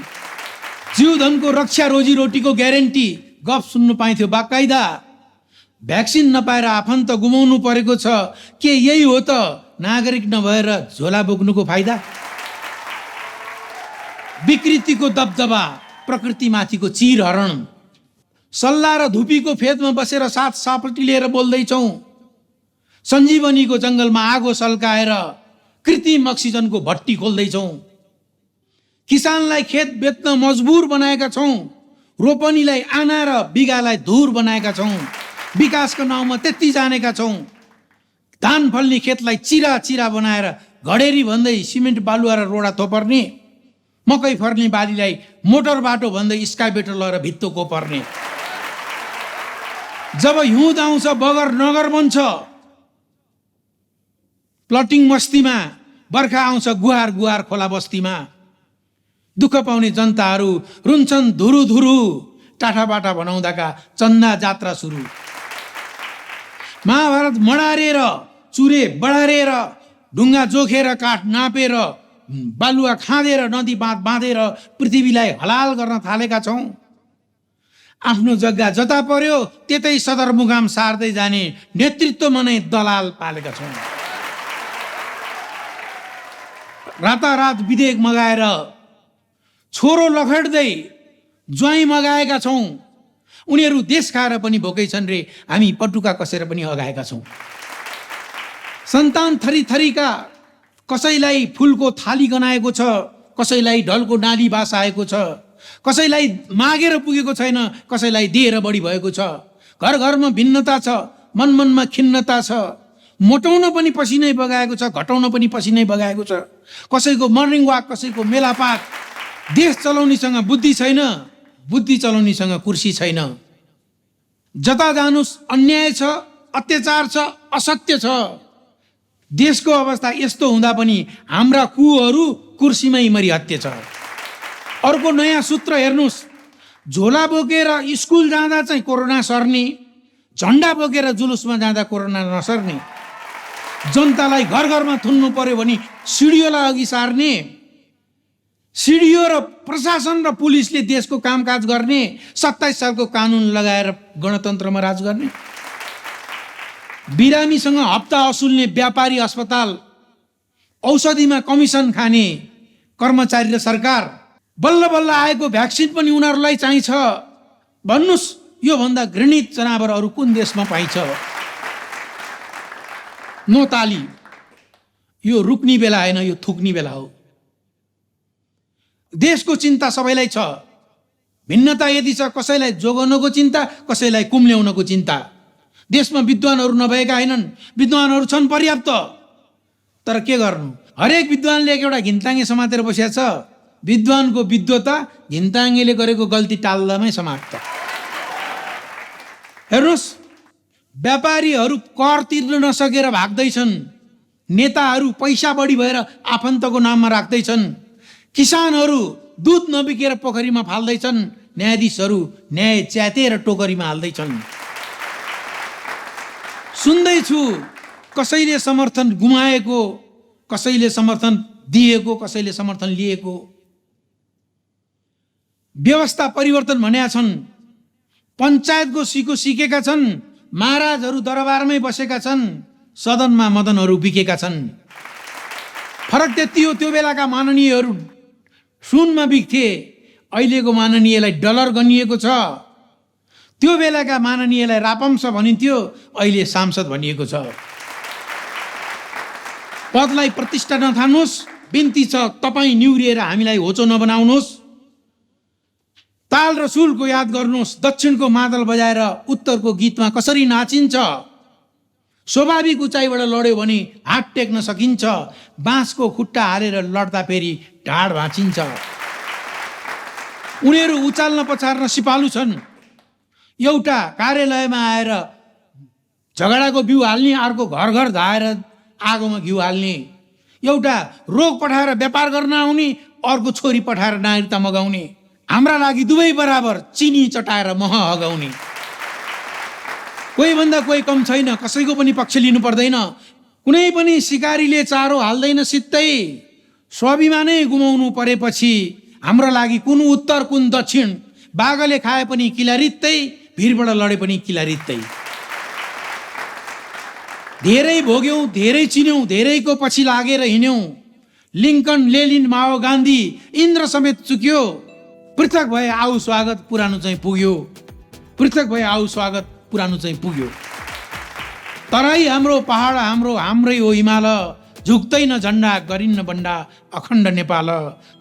जीवधनको रक्षा, रोजीरोटीको ग्यारेन्टी, गफ सुन्नु पाइन्थ्यो बाकाइदा। भ्याक्सिन नपाएर आफन्त गुमाउनु परेको छ, के यही हो त नागरिक नभएर झोला बोक्नुको फाइदा? विकृतिको दबदबा, प्रकृतिमाथिको चिरहरण, सल्लाह र धुपीको फेदमा बसेर साथ सापल्टी लिएर बोल्दैछौँ। सञ्जीवनीको जङ्गलमा आगो सल्काएर कृत्रिम अक्सिजनको भट्टी खोल्दैछौँ। किसानलाई खेत बेच्न मजबुर बनाएका छौँ, रोपनीलाई आना र बिगालाई धुर बनाएका छौँ। विकासको नाउँमा त्यति जानेका छौँ, धान फल्ने खेतलाई चिरा चिरा बनाएर घडेरी भन्दै सिमेन्ट बालुवा र रोडा थोपर्ने, मकै फर्ने बालीलाई मोटर बाटो भन्दै स्काइबेटर लगेर भित्तो कोपर्ने। जब हिउँद आउँछ बगर नगर बन्छ, प्लटिङ मस्तीमा बर्खा आउँछ गुहार गुहार खोला बस्तीमा। दुःख पाउने जनताहरू रुन्छन् धुरु धुरु, टाठाबाटा बनाउँदाका चन्दा जात्रा सुरु। महाभारत मडारेर, चुरे बढारेर, ढुङ्गा जोखेर, काठ नापेर, बालुवा खाँदेर, नदी बाँध बाँधेर पृथ्वीलाई हलाल गर्न थालेका छौँ। आफ्नो जग्गा जता पर्यो त्यतै सदरमुकाम सार्दै जाने नेतृत्वमा नै दलाल पालेका छौँ। रातारात विधेयक मगाएर छोरो लखेड्दै ज्वाइँ मगाएका छौँ। उनीहरू देश खाएर पनि भोकै छन् रे, हामी पटुका कसेर पनि अगाएका छौँ। सन्तान थरी थरीका, कसैलाई फुलको थाली गनाएको छ, कसैलाई ढलको नाली बास आएको छ, कसैलाई मागेर पुगेको छैन, कसैलाई दिएर बढी भएको छ। घर घरमा भिन्नता छ, मन मनमा खिन्नता छ। मोटाउन पनि पसिनै बगाएको छ, घटाउन पनि पसिनै बगाएको छ। कसैको मर्निङ वाक, कसैको मेलापात। देश चलाउनेसँग बुद्धि छैन, बुद्धि चलाउनेसँग कुर्सी छैन। जता जानुस् अन्याय छ, अत्याचार छ, असत्य छ। देशको अवस्था यस्तो हुँदा पनि हाम्रा कुहरू कुर्सीमै मरिहत्ते छ। अर्को नयाँ सूत्र हेर्नुहोस्, झोला बोकेर स्कुल जाँदा चाहिँ कोरोना सर्ने, झन्डा बोकेर जुलुसमा जाँदा कोरोना नसर्ने। जनतालाई घर घरमा थुन्नु पर्यो भने सिडिओलाई अघि सार्ने, सिडिओ र प्रशासन र पुलिसले देशको कामकाज गर्ने, 27 सालको कानुन लगाएर गणतन्त्रमा राज गर्ने, बिरामीसँग हप्ता असुल्ने व्यापारी अस्पताल, औषधिमा कमिसन खाने कर्मचारी र सरकार, बल्ल बल्ल आएको भ्याक्सिन पनि उनीहरूलाई चाहिन्छ। भन्नुहोस् योभन्दा घृणित जनावर अरू कुन देशमा पाइन्छ? नो ताली। यो रुक्ने बेला होइन, यो थुक्ने बेला हो। देशको चिन्ता सबैलाई छ। भिन्नता यदि छ, कसैलाई जोगाउनको चिन्ता, कसैलाई कुम्ल्याउनको चिन्ता। देशमा विद्वानहरू नभएका होइनन्, विद्वानहरू छन् पर्याप्त। तर के गर्नु, हरेक विद्वानले एउटा घिन्ताङ्गे समातेर बसेको छ। विद्वानको विद्वता घिन्ताङ्गेले गरेको गल्ती टाल्दामै समाप्त। हेर्नुहोस्, व्यापारीहरू कर तिर्न नसकेर भाग्दैछन्, नेताहरू पैसा बढी भएर आफन्तको नाममा राख्दैछन्, किसानहरू दुध नबिकेर पोखरीमा फाल्दैछन्, न्यायाधीशहरू न्याय च्यातेर टोकरीमा हाल्दैछन्। सुन्दैछु कसैले समर्थन गुमाएको, कसैले समर्थन दिएको, कसैले समर्थन लिएको। व्यवस्था परिवर्तन भनेका छन्, पञ्चायतको सिको सिकेका छन्, महाराजहरू दरबारमै बसेका छन्, सदनमा मदनहरू बिकेका छन्। फरक त्यति हो, त्यो बेलाका माननीयहरू सुनमा बिक्थे, अहिलेको माननीयलाई डलर गनिएको छ। त्यो बेलाका माननीयलाई रापम्स भनिन्थ्यो, अहिले सांसद भनिएको छ। पदलाई प्रतिष्ठा नथान्नुहोस्, बिन्ती छ तपाईँ निउरिएर हामीलाई होचो नबनाउनुहोस्। ताल र सुलको याद गर्नुहोस्, दक्षिणको मादल बजाएर उत्तरको गीतमा कसरी नाचिन्छ। स्वाभाविक उचाइबाट लड्यो भने हात टेक्न सकिन्छ, बाँसको खुट्टा हालेर लड्दा फेरि ढाड भाँचिन्छ। उनीहरू उचाल्न पछार्न सिपालु छन्। एउटा कार्यालयमा आएर झगडाको बिउ हाल्ने, अर्को घर घर धाएर आगोमा घिउ हाल्ने, एउटा रोग पठाएर व्यापार गर्न आउने, अर्को छोरी पठाएर नागरिकता मगाउने। हाम्रा लागि दुवै बराबर चिनी चटाएर मह हगाउने। कोही भन्दा कोही कम छैन, कसैको पनि पक्ष लिनु पर्दैन। कुनै पनि सिकारीले चारो हाल्दैन सित्तै। स्वाभिमानै गुमाउनु परेपछि हाम्रो लागि कुन उत्तर कुन दक्षिण, बाघले खाए पनि किलारित्तै, भिरबाट लडे पनि किलारित्तै। धेरै भोग्यौँ, धेरै चिन्यौँ, धेरैको पछि लागेर हिँड्यौँ। लिङ्कन, लेनिन, माओ गान्धी, इन्द्र समेत चुक्यो। पृथक भए आऊ स्वागत, पुरानो चाहिँ पुग्यो। पृथक भए आऊ स्वागत, पुरानो चाहिँ पुग्यो। तराई हाम्रो, पहाड हाम्रो, हाम्रै हो हिमाल। झुक्दैन झन्डा, गरिन्न बन्डा, अखण्ड नेपाल।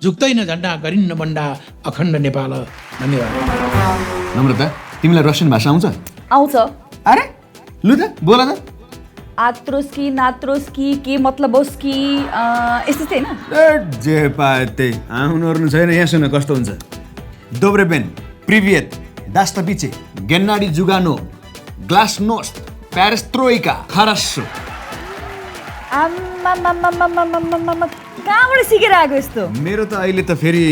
झुक्दैन झन्डा, गरिन्न बन्डा, अखण्ड नेपाल। धन्यवाद। नम्रता, तिमीलाई रसियन भाषा आउँछ? आउँछ। अरे लु त बोल त। आत्रोस्की, नात्रोस्की, के मतलब होस्की, यस्तो चाहिँ होइन? जे पाए त्यही आउनु ओर्नु छैन। यहाँ सुन कस्तो हुन्छ। दोब्रे बेन, प्रिभियत, दास्तापिचे, गेन्नाडी जुगानो, ग्लासनोस्ट, प्यारेस्ट्रोइका, खरासो। कहाँबाट सिकेर आएको यस्तो? मेरो त अहिले त फेरि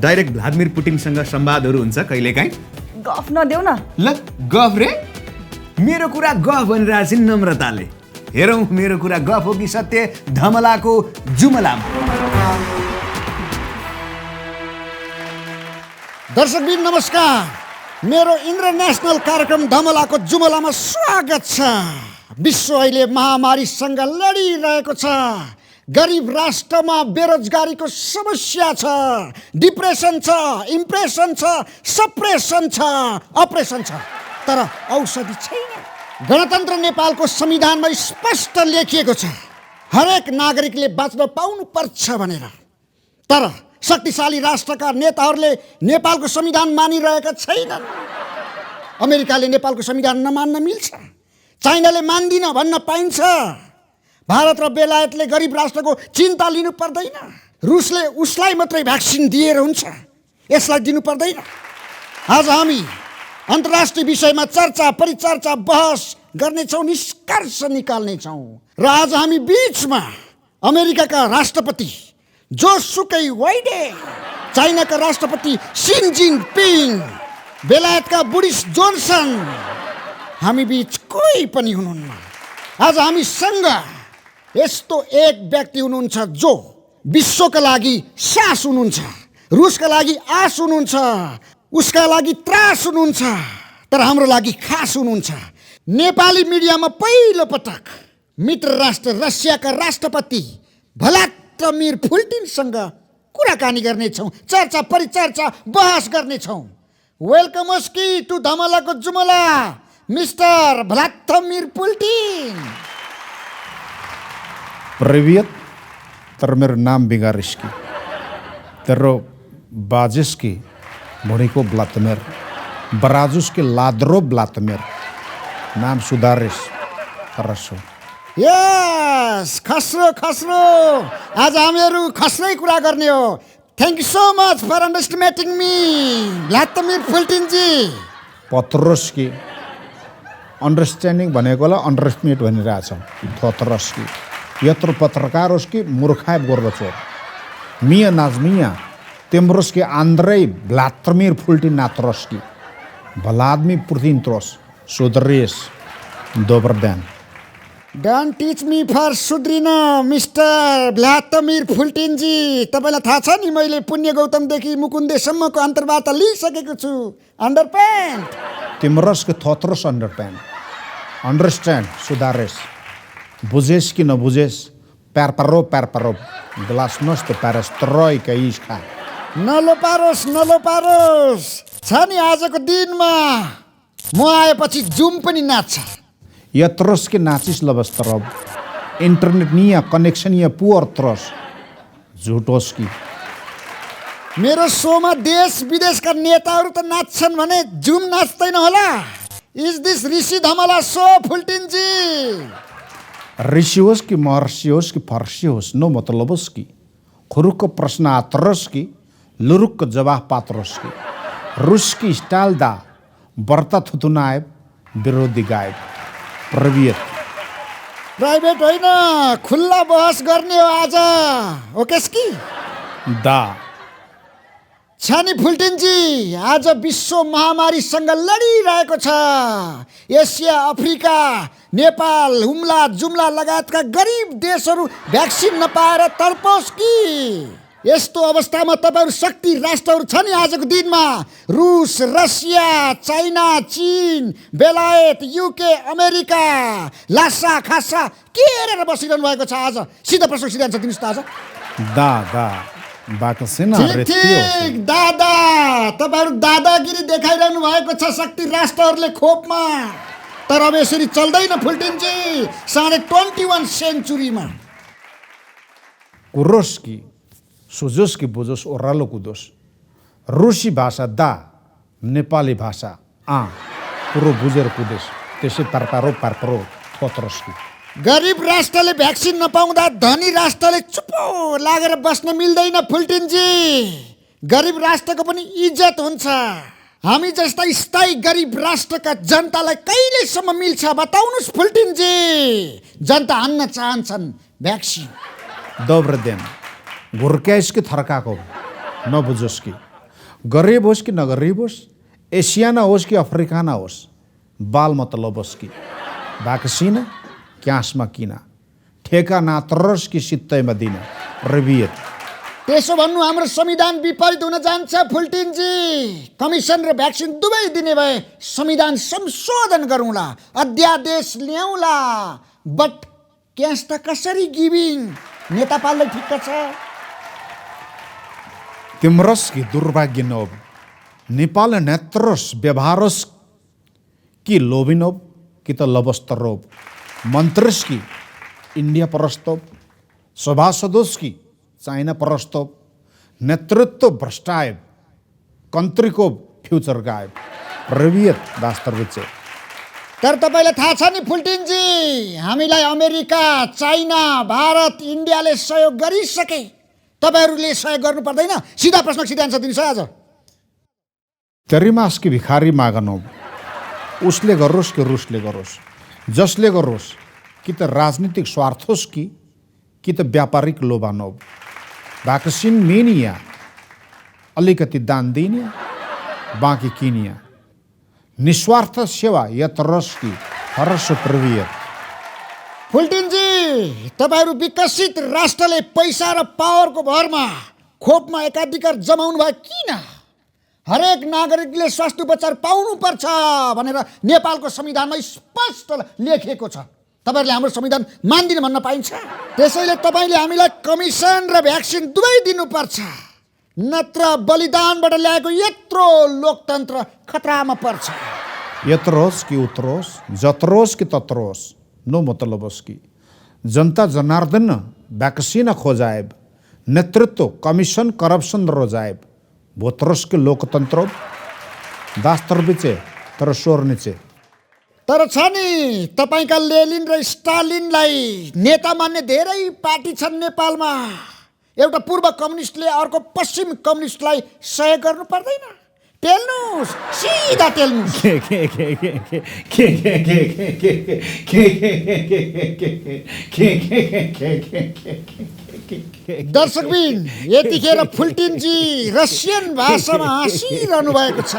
डाइरेक्ट भ्लादिमिर पुटिनसँग संवादहरू हुन्छ कहिलेकाहीँ। गफ नदेऊ न। ल गफ रे? मेरो कुरा गफ भनिरहेको छिन् नम्रताले। हेरौँ मेरो कुरा गफ हो कि सत्य धमलाको जुमलामा। दर्शकबिन नमस्कार, मेरो इन्टरनेसनल कार्यक्रम धमलाको जुमलामा स्वागत छ। विश्व अहिले महामारीसँग लडिरहेको छ। गरिब राष्ट्रमा बेरोजगारीको समस्या छ, डिप्रेसन छ, इम्प्रेसन छ, सप्रेसन छ, अपरेसन छ, तर औषधि छैन। गणतन्त्र नेपालको संविधानमा स्पष्ट लेखिएको छ हरेक नागरिकले बाँच्न पाउनुपर्छ भनेर। तर शक्तिशाली राष्ट्रका नेताहरूले नेपालको संविधान मानिरहेका छैनन्। अमेरिकाले नेपालको संविधान नमान्न मिल्छ, चाइनाले मान्दिन भन्न पाइन्छ। भारत र बेलायतले गरिब राष्ट्रको चिन्ता लिनु पर्दैन। रुसले उसलाई मात्रै भ्याक्सिन दिएर हुन्छ, यसलाई दिनु पर्दैन। आज हामी अन्तर्राष्ट्रिय विषयमा चर्चा, परिचर्चा, बहस गर्नेछौँ, निष्कर्ष निकाल्नेछौँ। र आज हामी बीचमा अमेरिकाका राष्ट्रपति जोसुकै वाइडे, चाइनाका राष्ट्रपति सी जिनपिङ, बेलायतका बोरिस जोन्सन, हामी बीच कोही पनि हुनुहुन्न। आज हामीसँग यस्तो एक व्यक्ति हुनुहुन्छ जो विश्वका लागि सास हुनुहुन्छ, रुसका लागि आस हुनुहुन्छ, उसका लागि त्रास हुनुहुन्छ, तर हाम्रो लागि खास हुनुहुन्छ। नेपाली मिडियामा पहिलो पटक मित्र राष्ट्र रसियाका राष्ट्रपति भ्लादिमिर पुटिनसँग कुराकानी गर्नेछौँ, चर्चा परिचर्चा बहस गर्नेछौँ। वेलकम होस् कि टु धमलाको जुमला mister Vladimir Putin. Привет, termer nam bigariski. Terro bajiski, boniko Vladimir. Barazuski ladro Vladimir. Nam sudaris. Хорошо. Yes, खस्रो खस्रो, आज हामीहरू खस्रै कुरा गर्ने हो। Thank you so much for underestimating me Vladimir पुटिनजी। पत्रोस्की अन्डरस्ट्यान्डिङ भनेकोलाई अन्डरस्टिमेट भनिरहेछ। थोत्रस्की यत्रो पत्रकारोस्की मूर्खाय गोर्बचो मिया नाजमिया तेम्ब्रोस्की आन्द्रै भ्लादिमिर पुटिन नात्रोस्की भ्लादिमिर पुटिन त्रोस सुदरेस दोब्रदेन। डोन्ट टिच मी फर सुध्रिन मिस्टर भ्लादिमिर पुटिनजी। तपाईँलाई थाहा छ नि मैले पुण्य गौतमदेखि मुकुन्देसम्मको अन्तर्वार्ता लिइसकेको छु। अन्डरप्यान्ट तिम्रोस्की थोत्रोस अन्डरप्यान्ट अन्डरस्ट्यान्ड सुधारेस बुझेस कि नबुझेस प्यारपारो ग्लास नस्त प्यारेस्ट्रोइ कैस्का नलोपारोस् नलोपारोस् छ नि आजको दिनमा म आएपछि जुम पनि नाच्छ। यत्रोस के नाचिस लबस्तरब इंटरनेट निया कनेक्शन या पुअर त्रस झुटोस की मेरो सोमा देश विदेशका नेताहरू त नाच्छन् भने जुम नाच्दैन होला। Is this Rishi Dhamala so पुटिनजी? ऋषि होस् कि महर्षि होस् कि फर्सी होस् नो मतलब होस् कि खुरुक प्रश्न आत्रस की लुरुक जवाफ पात्रोस की रुस की स्टाइल दा बर्ता थुतुनायब विरोधी गायब प्राइभेट होइन खुल्ला बहस गर्ने हो आज। ओकेस कि दा छानी पुटिनजी आज विश्व महामारीसँग लडिरहेको छ। एसिया अफ्रिका नेपाल हुम्ला जुम्ला लगायतका गरिब देशहरू भ्याक्सिन नपाएर तडपोस् कि। यस्तो अवस्थामा तपाईँहरू शक्ति राष्ट्रहरू छ नि आजको दिनमा रुस रसिया चाइना चीन बेलायत युके अमेरिका लासा खासा के हेरेर बसिरहनु भएको छ। आज सिधा प्रश्न सिधान्छ दिनुहोस् त आज। ठीक दादा तपाईँहरू दादागिरी देखाइरहनु भएको छ शक्ति राष्ट्रहरूले खोपमा। तर अब यसरी चल्दैन पुटिनजी 21 सेन्चुरीमा। कुरोस की सुजोस की बुझोस ओह्रालो कुदोस रुसी भाषा दा नेपाली भाषा कुरो बुझेर कुदेस त्यसै पारपारो थोत्रोस की। गरिब राष्ट्रले भ्याक्सिन नपाउँदा धनी राष्ट्रले चुप्पो लागेर बस्न मिल्दैन पुटिनजी। गरिब राष्ट्रको पनि इज्जत हुन्छ। हामी जस्ता स्थायी गरिब राष्ट्रका जनतालाई कहिलेसम्म मिल्छ बताउनुहोस् पुटिनजी? जनता हान्न चाहन्छन् भ्याक्सिन। दोब्रदेन गुर्क्याइस कि थर्काको नबुझोस् कि गरिब होस् कि नगरिब होस् एसियाना होस् कि अफ्रिकाना होस् बाल मतलब होस् कि भ्याक्सिन क्यासमा किना ठेका नात्रस कि सित्तैमा दिन रबियत। त्यसो भन्नु हाम्रो संविधान विपरीत हुन जान्छ पुटिनजी। कमिसन र भ्याक्सिन दुवै दिने भए संविधान संशोधन गरौँला अध्यादेश ल्याउँला। बट क्यास त कसरी गिभिङ? नेता पाल्दै ठिक्क छ। तिम्रस की दुर्भाग्य नोब नेपाल नेत्रस व्यवहारस कि लोभिनोब कि त लबस्तरोब मन्त्रस की इंडिया परस्तोब सभासदोस की चाइना परस्तोब नेतृत्व भ्रष्टायब कन्ट्रीको फ्युचर गायब रवियत वास्तविक। तर तपाईँलाई थाहा छ नि पुटिनजी हामीलाई अमेरिका चाइना भारत इन्डियाले सहयोग गरिसके। तपाईँहरूले सहयोग गर्नु पर्दैन। सिधा प्रश्न सिधा आन्सर दिनुहोस् आज। तेरिमास की भिखारी मागनो उसले गरोस् कि रुसले गरोस् जसले गरोस् कि त राजनीतिक स्वार्थोस् कि त व्यापारिक लोभानोब भ्याक्सिन मेनिया अलिकति दान दिनिया बाँकी किनिया निस्वार्थ सेवा यत्रस की हर्ष प्रवियत। फुल्टिनजी, तपाईँहरू विकसित राष्ट्रले पैसा र पावरको भरमा खोपमा एकाधिकार जमाउनु भयो किन? हरेक नागरिकले स्वास्थ्य उपचार पाउनुपर्छ भनेर नेपालको संविधानमा स्पष्ट लेखिएको छ। तपाईँहरूले हाम्रो संविधान मान्दिन भन्न पाइन्छ? त्यसैले तपाईँले हामीलाई कमिसन र भ्याक्सिन दुवै दिनुपर्छ, नत्र बलिदानबाट ल्याएको यत्रो लोकतन्त्र खतरामा पर्छ। यत्रोस् कि उत्रोस्, जत्रोस् कि तत्रोस्, नो मतलबोस् कि जनता जनार्दन वैक्सीन खोजाएब, नेतृत्व कमिशन करप्शन रोजाएब, भोत्रोस् के लोकतन्त्र दास्तर बिचे तर स्वर निचे। तर छ नि तपाईँका लेनिन र स्टालिनलाई नेता मान्ने धेरै पार्टी छन् नेपालमा। एउटा पूर्व कम्युनिस्टले अर्को पश्चिम कम्युनिस्टलाई सहयोग गर्नु पर्दैन। टेल्नुस्, सिधा टेल्नुस्। दर्शकबिन, यतिखेर फुल्टिनजी रसियन भाषामा हाँसिरहनु भएको छ।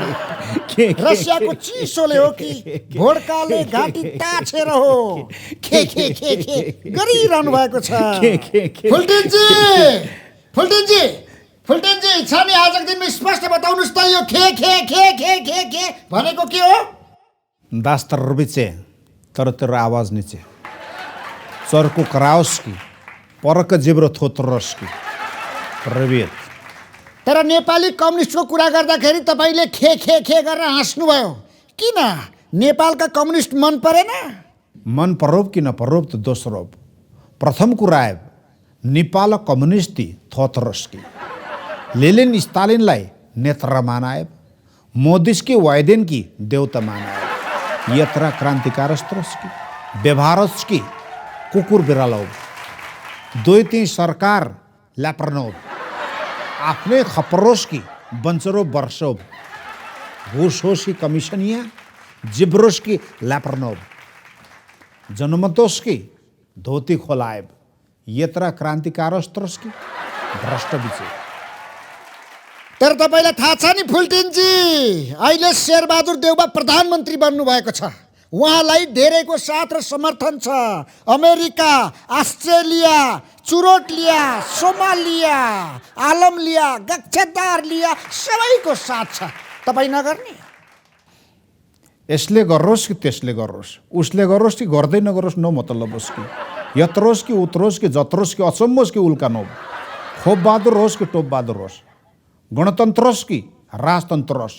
रसियाको चिसोले हो कि भोड्काले घाँटी ताछेर हो खे खे खे खे गरिरहनु भएको छ। फुल्टिनजी, फुल्टिनजी, फुल्टिनजी छ नि, आजको दिनमा स्पष्ट बताउनुहोस् त यो खे खे खे खे खे खे भनेको के हो? दास्तर बिचे तर तेरो आवाज निचे, चर्को कराओस् कि परक जिब्रो थोत्रोस् कि प्रवेद। तर नेपाली कम्युनिस्टको कुरा गर्दाखेरि तपाईँले खे खे खे गरेर हाँस्नुभयो किन? नेपालका कम्युनिस्ट मन परेन? मन परोब कि नपरोब त दोस्रो। प्रथम कुरा आयो नेपाल कम्युनिस्टी थोत्रोस् कि लेनिन स्टालिनलाई नेत्र मानाएब, मोदिस्की वाइदेन की देवता मानाएब, यत्रा क्रान्तिकारस्त्रस्की व्यवहारस्की कुकुर बिरालोब, दुई तीन सरकार ल्यापर्नोब, आफ्नै खपरोस्की बन्चरो वर्षोब, घुसोस्की कमिसनिया जिब्रोस्की ल्यापर्नोब, जनमतोस्की धोती खोलाएब, यत्रा क्रान्तिकारस्त्रस्की भ्रष्ट बिचे। तर तपाईँलाई थाहा छ नि फुल्टिनजी, अहिले शेरबहादुर देउबा प्रधानमन्त्री बन्नुभएको छ। उहाँलाई धेरैको साथ र समर्थन छ। अमेरिका, अस्ट्रेलिया, चुरोट लिया, सोमालिया, आलम लिया, गच्छदार लिया, सबैको साथ छ। तपाईँ नगर्ने? यसले गरोस् कि त्यसले गरोस्, उसले गरोस् कि गर्दै नगरोस्, नो मतलब होस् कि यत्रोस् कि उत्रोस् कि जत्रोस् कि अचम्मोस् कि उल्कानोब, खोप बहादुर होस् कि टोप बहादुर होस्, गणतन्त्रोस् कि राजतन्त्र होस्,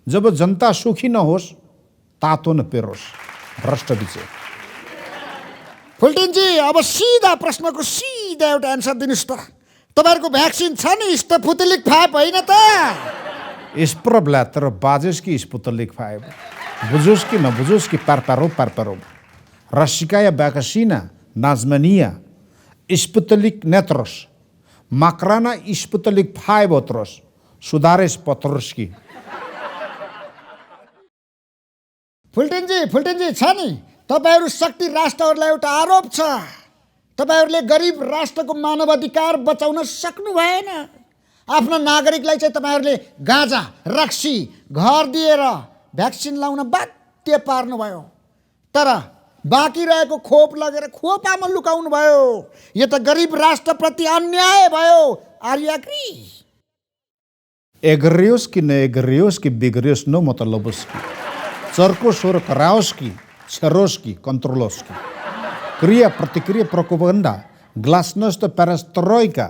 जब जनता सुखी नहोस् तातो न पेरोस्, भ्रष्ट बिचे। फुल्टिनजी, अब सिधा प्रश्नको सिधा एउटा एन्सर दिनुहोस् त। तपाईँहरूको भ्याक्सिन छ नि स्पुतनिक 5 होइन त? स्प्रब्ला तर बाजेस् कि स्पुतनिक 5, बुझोस् कि नबुझोस् कि पारपारोब, रसिकाया वैक्सीना नाजमनिया स्पुतनिक नेत्रोस, माक्राना स्पुतनिक 5 ओत्रोस, सुधारेस पत्रोस की। फुल्टिनजी छ नि, तपाईँहरू शक्ति राष्ट्रहरूलाई एउटा आरोप छ। तपाईँहरूले गरिब राष्ट्रको मानवाधिकार बचाउन सक्नु भएन। आफ्ना नागरिकलाई चाहिँ तपाईँहरूले गाँजा, रक्सी, घर दिएर भ्याक्सिन लाउन बाध्य पार्नुभयो। तर बाँकी रहेको खोप लगेर खोपामा लुकाउनु भयो। यो त गरिब राष्ट्रप्रति अन्याय भयो। Are you agree? एग्रियोस् कि नएग्रियोस् कि बिग्रियोस्, नो मतलब होस् कि चर्को स्वर कराओस् कि छरोस् कि कन्ट्रोलोस् कि क्रिया प्रतिक्रिया प्रोपोगन्डा ग्लासनोस् त पेरेस्ट्रोइका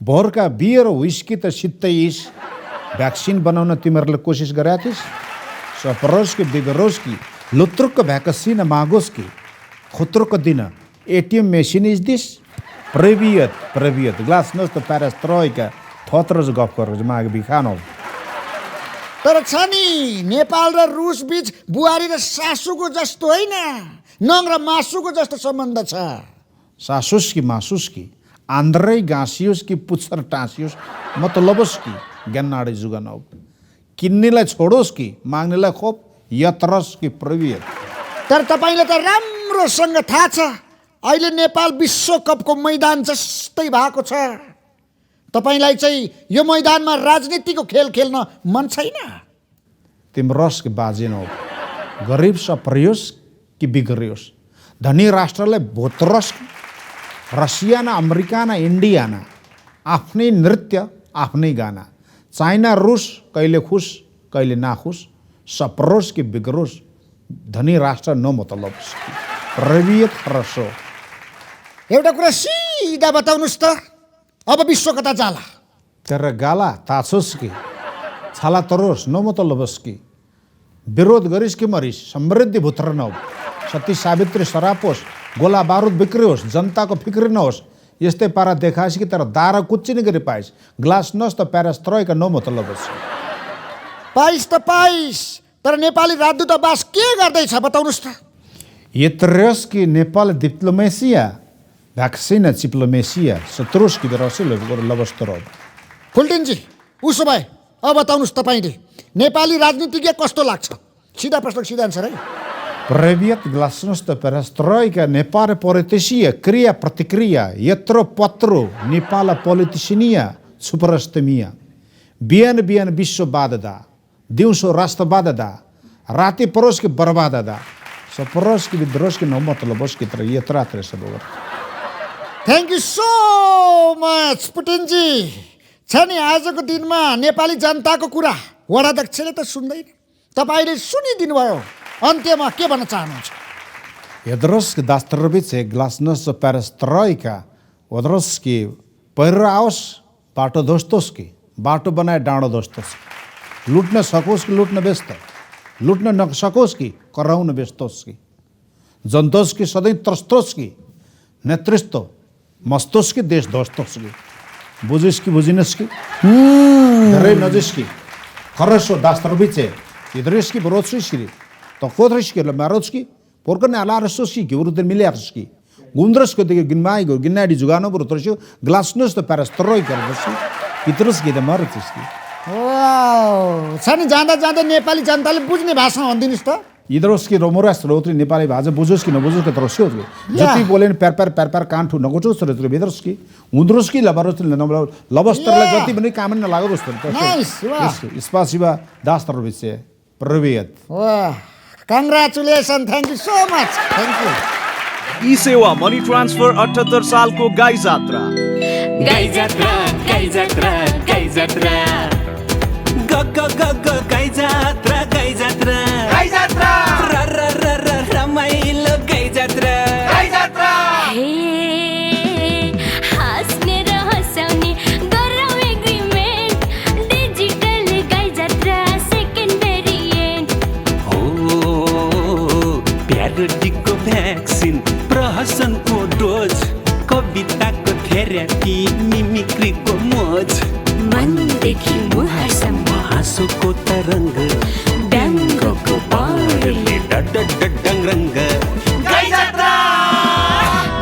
भोरका बियर विस्की त सित्तैस भ्याक्सिन बनाउन तिमीहरूले कोसिस गरेका थिइस्। सपरोस् कि बिगरोस् कि लुत्रुकको भ्याक्सिन मागोस् कि खुत्रुकको दिन एटिएम मेसिन इज दिस प्रेभियत ग्लासनोस् त पेरेस्ट्रोइका थोत्रोज गफ गरोस् माग बिखानो। तर छ नि, नेपाल र रुस बीच बुहारी र सासूको जस्तो होइन, नङ र मासुको जस्तो सम्बन्ध छ। सासुस कि मासुस कि आन्द्रै गाँसियोस् कि पुच्छर टाँसियोस्, मतलबोस् कि ज्ञानाडे जुगानौ, किन्नेलाई छोडोस् कि माग्नेलाई खोप, यत्रस कि प्रवियत। तर तपाईँलाई त राम्रोसँग थाहा छ अहिले नेपाल विश्वकपको मैदान जस्तै भएको छ। तपाईलाई चाहिँ यो मैदानमा राजनीतिको खेल खेल्न मन छैन? तिम्रो रस कि बाजे नौ, गरिब सप्रियोस् कि बिग्रियोस्, धनी राष्ट्रलाई भोत्रस रसिया न अमेरिका न इन्डिया न आफ्नै नृत्य आफ्नै गाना चाइना रुस कहिले खुस कहिले नाखुस सपरोस कि बिग्रोस धनी राष्ट्र नमतलब रवियत रसो। एउटा कुरा सिधा बताउनुहोस् त, अब विश्व कता जाला? तेरा गाला ताछोस् कि छाला तरोस् नमतलबस् कि विरोध गरिस् कि मरिस् समृद्धि भुत्र नहो सती सावित्री सरापोस् गोला बारुद बिक्री होस् जनताको फिक्री नहोस् यस्तै पारा देखाएस् कि तर दारा कुच्ची नै गरी पाइस् ग्लास नस् त प्यारेस त्रयका नमतलबस्। पाइस त पाइस, तर नेपाली राजदूतावास के गर्दैछ बताउनुहोस् त? यत्रस कि नेपाल डिप्लोमेसिया भ्याक्सिन चिप्लोमेसिया सत्रुस कि बेरसिल लबस्तरो। फुल्टिनजी, उसो भए अब बताउनुहोस् तपाईँले नेपाली राजनीतिज्ञ कस्तो लाग्छ? सिधा प्रश्न सिधा आन्सर है। Привет, гласност перестройка не пара политическая крия प्रतिक्रिया यत्रो पत्रो नेपाल politiciania सुपरस्तमिया बिहान बिहान विश्ववाद दा दिउँसो राष्ट्रवाद दा राति परोस के बर्बाद दा सपरोस के विद्रोस के मतलब बस की तरह ये तरह सब हो। थ्याङ्क यू सो मच पुटिनजी। छ नि आजको दिनमा नेपाली जनताको कुरा वडाध्यक्षले त सुन्दैन, तपाईँले सुनिदिनु भयो। अन्त्यमा के भन्न चाहनुहुन्छ? Ядровски дастровице гласност перестройка Ядровски पहिरो आओस् बाटो दोस्तोस्की बाटो बनाए डाँडो दोस्तोस्की लुट्न सकोस् कि लुट्न व्यस्त लुट्न नसकोस् कि कराउन व्यस्तोस्की जनतोस्की सधैँ त्रस्तोस्की नेतृत्व मस्तोस्की देश दोस्तोस्की बुझिस् कि बुझिनस् कि धेरै नजिस्की खरसो दास्त्रविचे Ядровски бородшишки то котришки лемародски поркане аларсоски геурден милиардски гундраско деге гинмайго гиннади जुगानो боротрошо гласност перестройка गर्दछ इतरस्की द मारुतिस्की। वाउ, छ नि जाँदा जाँदा नेपाली जनताले बुझ्ने भाषा भनिदिनुहोस् त। इदरोस्की रोमोरास रोत्री नेपाली भाषा बुझोस् कि नबुझोस् कि तरस्यो जति बोलेन प्यार प्यार प्यार प्यार कान्ठु नगोचोस् रोत्री बेदरस्की उन्द्रोस्की लबरोस्की लबस्तरलाई जति पनि काम नलागोस् त। नाइस, वाह, स्पासिबा दास्तरविचे привет। वाह, congratulation, thank you so much, thank you. ESewa money transfer 78 सालको गाई जात्रा गाई जात्रा गाई जात्रा गाई जात्रा ग ग ग ग गाई जात्रा गाई जात्रा गाई जात्रा र र र र रमाइलो गाई जात्रा गाई जात्रा। हे हाँस्ने र हँसाउने गरौँ एग्रिमेन्ट डिजिटल गाई जात्रा सेकेन्ड भेरिएन्ट हो प्यारोडीको भ्याक्सिन प्रहसनको डोज कविताको थेरापी मिमिक्रीको मोज मनदेखि मुहारसम्म हाँसोको तरङ्ग व्यङ्गको बाणले डड डडङ रङ्ग गाई जात्रा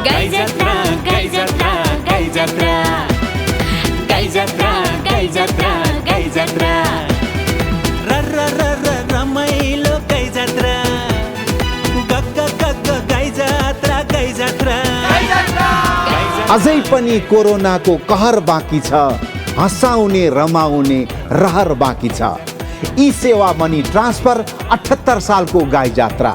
गाई जात्रा गाई जात्रा गाई जात्रा गाई जात्रा गाई जात्रा गाई जात्रा र र र र रमाइलो गाई जात्रा ग ग ग ग गाई जात्रा गाई जात्रा गाई जात्रा। अझै पनि कोरोनाको कहर बाँकी छ हँसाउने रमाउने रहर बाँकी छ। ई सेवा मनी ट्रान्सफर 78 सालको गाई जात्रा